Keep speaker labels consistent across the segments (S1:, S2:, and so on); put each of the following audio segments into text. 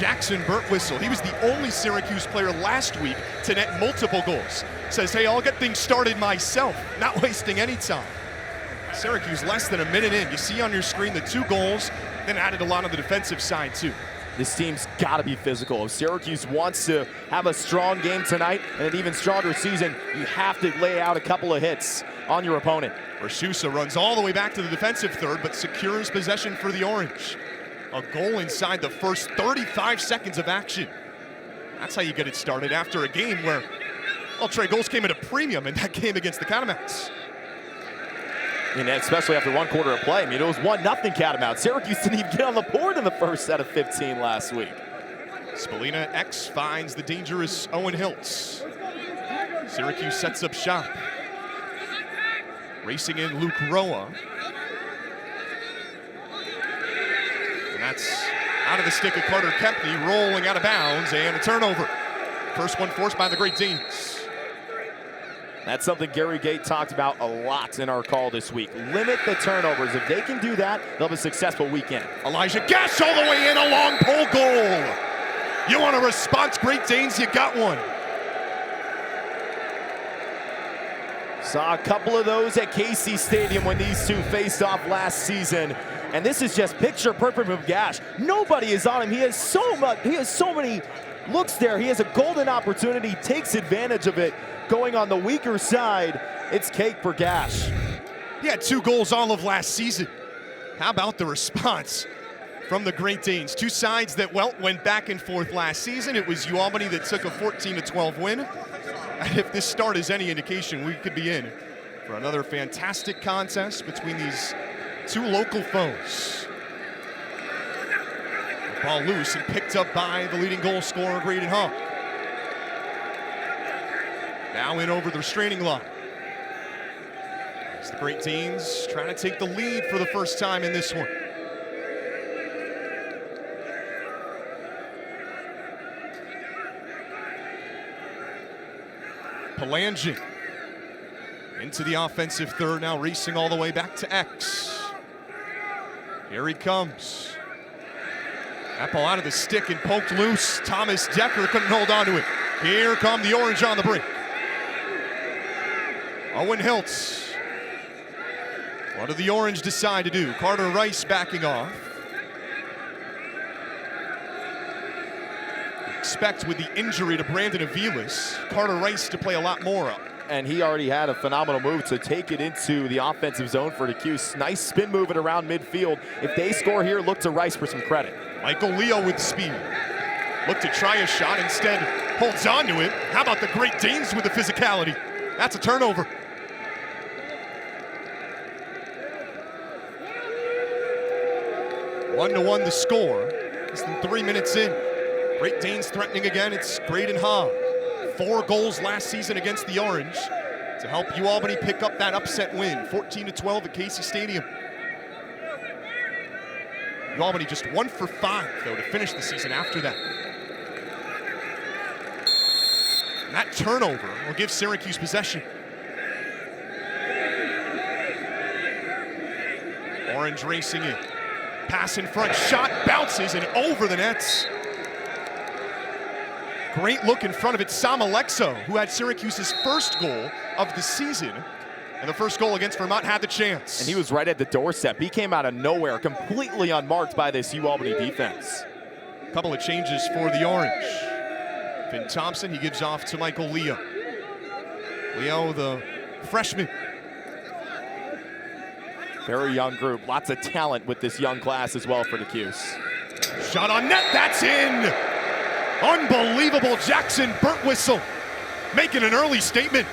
S1: Jackson Burtwhistle. He was the only Syracuse player last week to net multiple goals. Says, hey, I'll get things started myself, not wasting any time. Syracuse less than a minute in. You see on your screen the 2 goals, then added a lot on the defensive side too.
S2: This team's got to be physical. If Syracuse wants to have a strong game tonight and an even stronger season, you have to lay out a couple of hits on your opponent.
S1: Rashusa runs all the way back to the defensive third, but secures possession for the Orange. A goal inside the first 35 seconds of action. That's how you get it started after a game where, well, Trey, goals came at a premium in that game against the Catamounts.
S2: And especially after 1 quarter of play. I mean, it was 1-0 Catamounts. Syracuse didn't even get on the board in the first set of 15 last week.
S1: Spalina X finds the dangerous Owen Hiltz. Syracuse sets up shop. Racing in Luke Roa. And that's out of the stick of Carter Kempney, rolling out of bounds, and a turnover. First one forced by the Great Danes.
S2: That's something Gary Gate talked about a lot in our call this week. Limit the turnovers. If they can do that, they'll have a successful weekend.
S1: Elijah Gash all the way in, a long pole goal. You want a response, Great Danes, you got one.
S2: Saw a couple of those at Casey Stadium when these two faced off last season. And this is just picture perfect from Gash. Nobody is on him. He has so many looks there. He has a golden opportunity, takes advantage of it. Going on the weaker side, it's cake for Gash.
S1: He had 2 goals all of last season. How about the response from the Great Danes? 2 sides that, well, went back and forth last season. It was UAlbany that took a 14-12 win. And if this start is any indication, we could be in for another fantastic contest between these 2 local foes. The ball loose and picked up by the leading goal scorer, Graydon Hawk. Now in over the restraining line. As the Great Danes trying to take the lead for the first time in this one. Palangic into the offensive third, now racing all the way back to X. Here he comes. That ball out of the stick and poked loose. Thomas Decker couldn't hold on to it. Here come the Orange on the break. Owen Hiltz. What did the Orange decide to do? Carter Rice backing off. Expect with the injury to Brandon Aviles, Carter Rice to play a lot more up.
S2: And he already had a phenomenal move to take it into the offensive zone for the Cuse. Nice spin moving around midfield. If they score here, look to Rice for some credit.
S1: Michael Leo with speed. Look to try a shot, instead holds on to it. How about the Great Danes with the physicality? That's a turnover. One to one the score. Less than 3 minutes in. Great Danes threatening again. It's Graydon Hogg. 4 goals last season against the Orange to help UAlbany pick up that upset win. 14-12 at Casey Stadium. UAlbany just 1 for 5, though, to finish the season after that. And that turnover will give Syracuse possession. Orange racing in. Pass in front, shot bounces and over the nets. Great look in front of it. Sam Alexo, who had Syracuse's first goal of the season, and the first goal against Vermont, had the chance.
S2: And he was right at the doorstep. He came out of nowhere, completely unmarked by this UAlbany defense.
S1: A couple of changes for the Orange. Finn Thompson, he gives off to Michael Leo. Leo, the freshman.
S2: Very young group, lots of talent with this young class as well for the Cuse.
S1: Shot on net, that's in! Unbelievable, Jackson Burtwhistle making an early statement.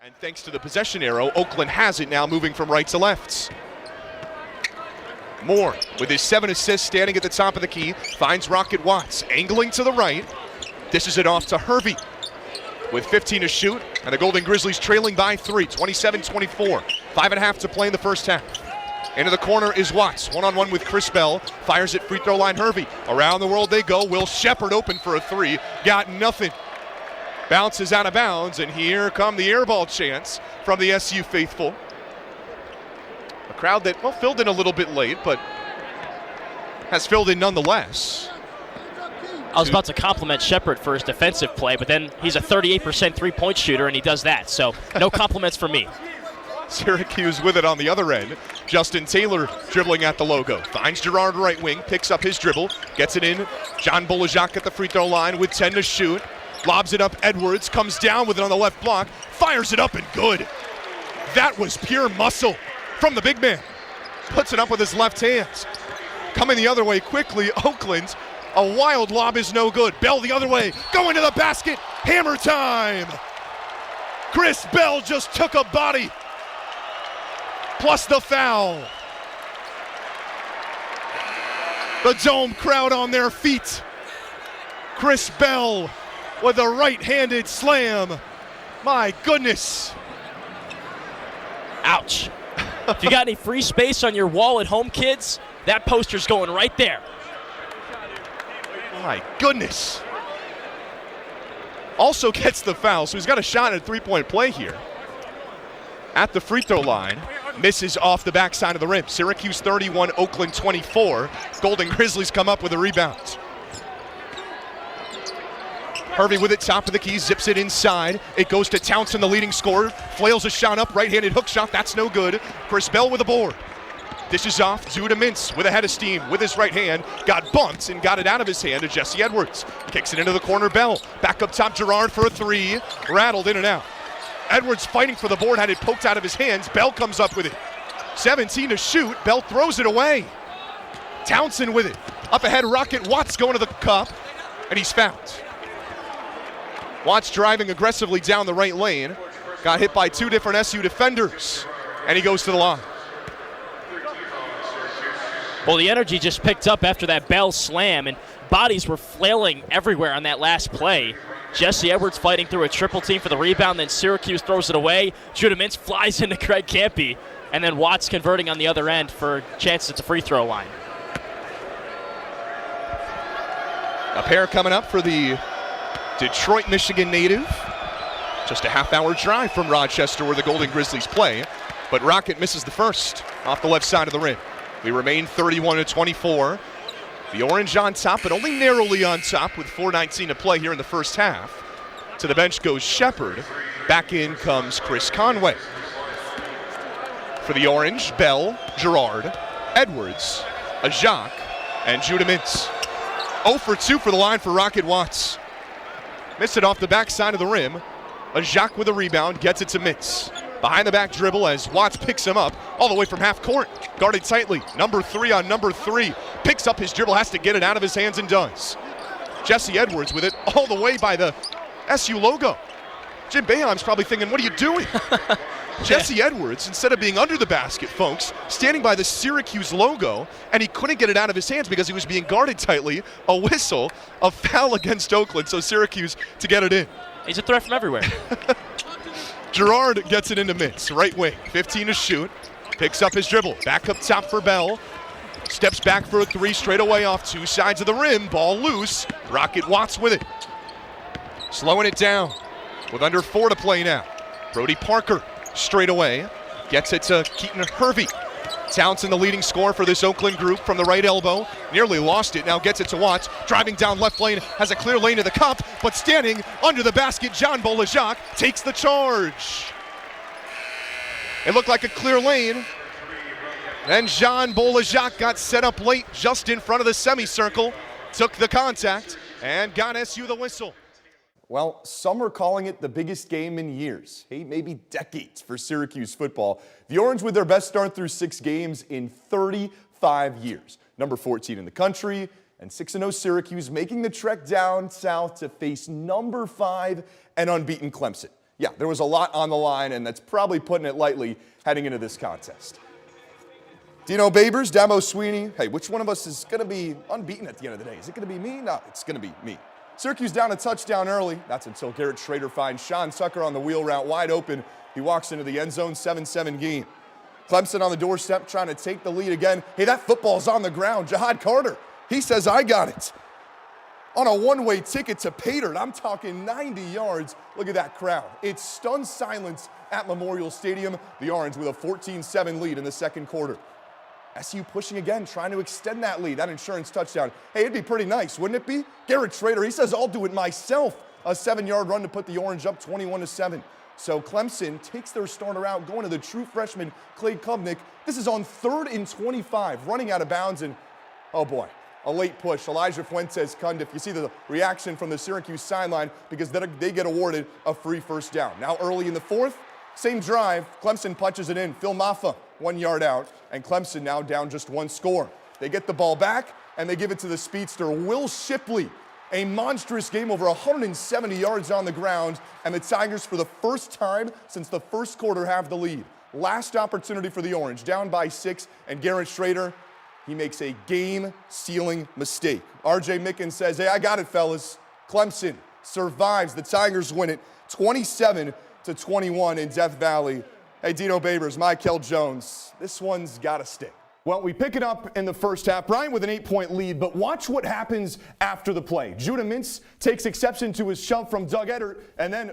S1: And thanks to the possession arrow, Oakland has it now, moving from right to left. Moore, with his 7 assists, standing at the top of the key, finds Rocket Watts, angling to the right, dishes it off to Hervey. With 15 to shoot, and the Golden Grizzlies trailing by 3, 27-24. 5.5 to play in the first half. Into the corner is Watts, one-on-one with Chris Bell, fires at free throw line Hervey. Around the world they go, Will Shepard open for a 3, got nothing. Bounces out of bounds, and here come the airball chants from the SU faithful. A crowd that, well, filled in a little bit late, but has filled in nonetheless.
S3: I was about to compliment Shepard for his defensive play, but then he's a 38% three-point shooter, and he does that. So no compliments for me.
S1: Syracuse with it on the other end. Justin Taylor dribbling at the logo. Finds Gerard right wing, picks up his dribble, gets it in. John Bolajak at the free throw line with 10 to shoot. Lobs it up, Edwards comes down with it on the left block, fires it up and good. That was pure muscle from the big man. Puts it up with his left hands. Coming the other way quickly, Oakland. A wild lob is no good. Bell the other way, going to the basket. Hammer time. Chris Bell just took a body. Plus the foul. The Dome crowd on their feet. Chris Bell with a right-handed slam. My goodness.
S3: Ouch. If you got any free space on your wall at home, kids, that poster's going right there.
S1: My goodness. Also gets the foul, so he's got a shot at a three-point play here. At the free throw line, misses off the backside of the rim. Syracuse 31, Oakland 24. Golden Grizzlies come up with a rebound. Hervey with it, top of the key, zips it inside. It goes to Townsend, the leading scorer. Flails a shot up, right-handed hook shot, that's no good. Chris Bell with a board. Dishes off to Mintz with a head of steam with his right hand. Got bumped and got it out of his hand to Jesse Edwards. Kicks it into the corner, Bell. Back up top, Gerard for a three. Rattled in and out. Edwards fighting for the board, had it poked out of his hands. Bell comes up with it. 17 to shoot. Bell throws it away. Townsend with it. Up ahead, Rocket Watts going to the cup, and he's fouled. Watts driving aggressively down the right lane. Got hit by two different SU defenders, and he goes to the line.
S3: Well, the energy just picked up after that Bell slam, and bodies were flailing everywhere on that last play. Jesse Edwards fighting through a triple team for the rebound, then Syracuse throws it away. Judah Mintz flies into Craig Campy, and then Watts converting on the other end for chances at the free throw line.
S1: A pair coming up for the Detroit, Michigan native. Just a half-hour drive from Rochester where the Golden Grizzlies play, but Rocket misses the first off the left side of the rim. We remain 31-24. The Orange on top, but only narrowly on top with 4:19 to play here in the first half. To the bench goes Shepard. Back in comes Chris Conway. For the Orange, Bell, Gerard, Edwards, Ajak, and Judah Mintz. 0 for 2 for the line for Rocket Watts. Missed it off the backside of the rim. Ajak with a rebound, gets it to Mintz. Behind the back dribble as Watts picks him up all the way from half court. Guarded tightly. Number 3 on number 3. Picks up his dribble, has to get it out of his hands and does. Jesse Edwards with it all the way by the SU logo. Jim Boeheim's probably thinking, what are you doing? Jesse Edwards, instead of being under the basket, folks, standing by the Syracuse logo, and he couldn't get it out of his hands because he was being guarded tightly. A whistle, a foul against Oakland, so Syracuse to get it in.
S3: He's a threat from everywhere.
S1: Gerard gets it into Mintz, right wing, 15 to shoot. Picks up his dribble, back up top for Bell. Steps back for a three, straight away off two sides of the rim. Ball loose, Rocket Watts with it. Slowing it down with under 4 to play now. Brody Parker straight away, gets it to Keaton Hervey. Townsend, the leading scorer for this Oakland group from the right elbow. Nearly lost it, now gets it to Watts. Driving down left lane, has a clear lane to the cup, but standing under the basket, John Bolajak takes the charge. It looked like a clear lane. And John Bolajak got set up late just in front of the semicircle, took the contact, and got SU the whistle.
S4: Well, some are calling it the biggest game in years, hey, maybe decades for Syracuse football. The Orange with their best start through 6 games in 35 years. Number 14 in the country, and 6-0 Syracuse making the trek down south to face number 5 and unbeaten Clemson. Yeah, there was a lot on the line, and that's probably putting it lightly heading into this contest. Dino Babers, Damo Sweeney, hey, which one of us is going to be unbeaten at the end of the day? Is it going to be me? No, it's going to be me. Syracuse down a touchdown early. That's until Garrett Schrader finds Sean Tucker on the wheel route wide open. He walks into the end zone, 7-7 game. Clemson on the doorstep trying to take the lead again. Hey, that football's on the ground. Jahad Carter, he says, I got it. On a one-way ticket to Pater, I'm talking 90 yards. Look at that crowd. It's stunned silence at Memorial Stadium. The Orange with a 14-7 lead in the second quarter. SU pushing again, trying to extend that lead, that insurance touchdown. Hey, it'd be pretty nice, wouldn't it be? Garrett Schrader, he says, I'll do it myself. A 7-yard run to put the Orange up 21-7. So Clemson takes their starter out, going to the true freshman, Clay Klubnik. This is on 3rd and 25, running out of bounds, and oh boy, a late push. Elijah Fuentes Cundiff. You see the reaction from the Syracuse sideline because they get awarded a free first down. Now early in the 4th, same drive, Clemson punches it in. Phil Maffa, 1 yard out, and Clemson now down just 1 score. They get the ball back, and they give it to the speedster, Will Shipley. A monstrous game, over 170 yards on the ground, and the Tigers, for the first time since the first quarter, have the lead. Last opportunity for the Orange, down by 6, and Garrett Schrader, he makes a game-sealing mistake. R.J. Mickens says, hey, I got it, fellas. Clemson survives. The Tigers win it 27-21 in Death Valley. Hey, Dino Babers, Michael Jones, this one's got to stay. Well, we pick it up in the first half, Bryant with an 8-point lead, but watch what happens after the play. Judah Mintz takes exception to his shove from Doug Eddert, and then,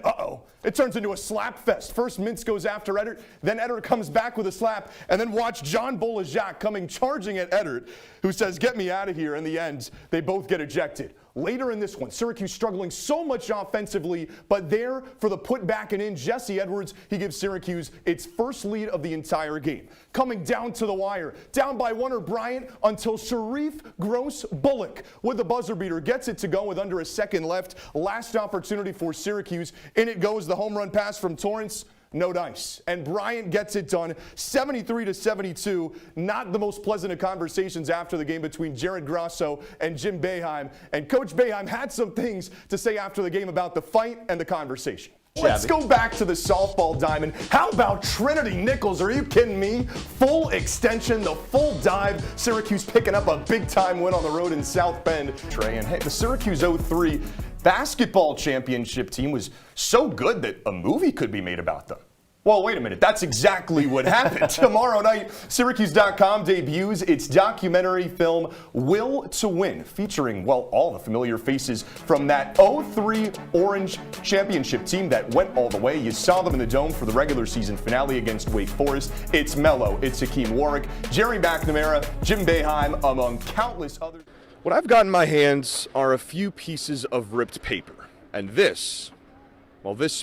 S4: it turns into a slap fest. First, Mintz goes after Eddert, then Eddert comes back with a slap, and then watch John Bolajak coming charging at Eddert, who says, get me out of here. In the end, they both get ejected. Later in this one, Syracuse struggling so much offensively, but there for the putback and in, Jesse Edwards, he gives Syracuse its first lead of the entire game. Coming down to the wire, down by 1 Bryant until Sharif Gross Bullock with the buzzer beater gets it to go with under a second left. Last opportunity for Syracuse. In it goes the home run pass from Torrance. No dice. And Bryant gets it done 73-72. Not the most pleasant of conversations after the game between Jared Grosso and Jim Boeheim. And Coach Boeheim had some things to say after the game about the fight and the conversation. Let's go back to the softball diamond. How about Trinity Nichols? Are you kidding me? Full extension, the full dive. Syracuse picking up a big-time win on the road in South Bend. Trey, and hey, the Syracuse 03 basketball championship team was so good that a movie could be made about them. Well, wait a minute. That's exactly what happened. Tomorrow night, Syracuse.com debuts its documentary film, Will to Win, featuring, well, all the familiar faces from that 03 Orange championship team that went all the way. You saw them in the Dome for the regular season finale against Wake Forest. It's Mello, it's Hakeem Warwick, Jerry McNamara, Jim Boeheim, among countless others. What I've got in my hands are a few pieces of ripped paper, and this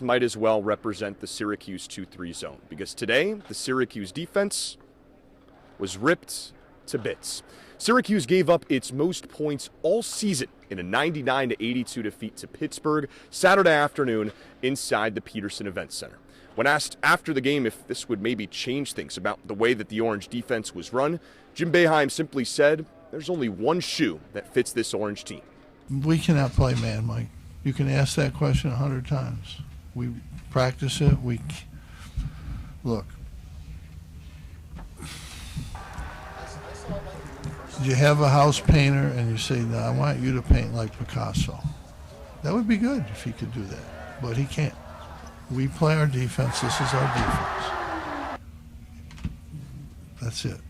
S4: might as well represent the Syracuse 2-3 zone, because today, the Syracuse defense was ripped to bits. Syracuse gave up its most points all season in a 99-82 defeat to Pittsburgh Saturday afternoon inside the Peterson Event Center. When asked after the game if this would maybe change things about the way that the Orange defense was run, Jim Boeheim simply said, there's only one shoe that fits this Orange team.
S5: We cannot play man, Mike. You can ask that question 100 times. We practice it. Look. You have a house painter and you say, no, I want you to paint like Picasso. That would be good if he could do that, but he can't. We play our defense. This is our defense. That's it.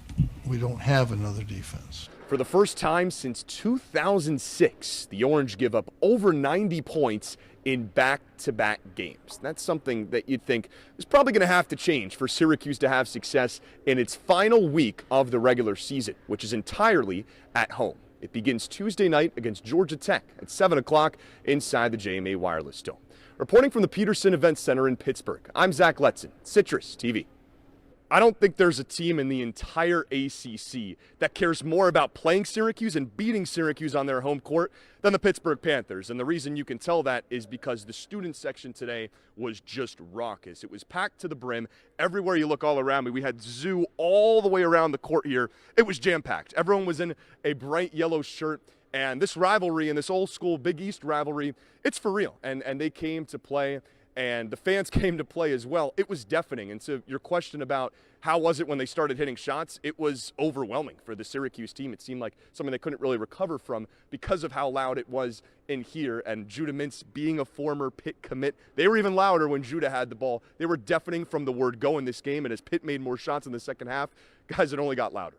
S5: We don't have another defense.
S6: For the first time since 2006, the Orange give up over 90 points in back-to-back games. That's something that you'd think is probably going to have to change for Syracuse to have success in its final week of the regular season, which is entirely at home. It begins Tuesday night against Georgia Tech at 7 o'clock inside the JMA Wireless Dome. Reporting from the Peterson Event Center in Pittsburgh, I'm Zach Letson, Citrus TV. I don't think there's a team in the entire ACC that cares more about playing Syracuse and beating Syracuse on their home court than the Pittsburgh Panthers. And the reason you can tell that is because the student section today was just raucous. It was packed to the brim. Everywhere you look all around me, we had zoo all the way around the court here. It was jam-packed. Everyone was in a bright yellow shirt. And this rivalry and this old school Big East rivalry, it's for real. And they came to play. And the fans came to play as well. It was deafening. And so your question about how was it when they started hitting shots, it was overwhelming for the Syracuse team. It seemed like something they couldn't really recover from because of how loud it was in here. And Judah Mintz being a former Pitt commit, they were even louder when Judah had the ball. They were deafening from the word go in this game. And as Pitt made more shots in the second half, guys, it only got louder.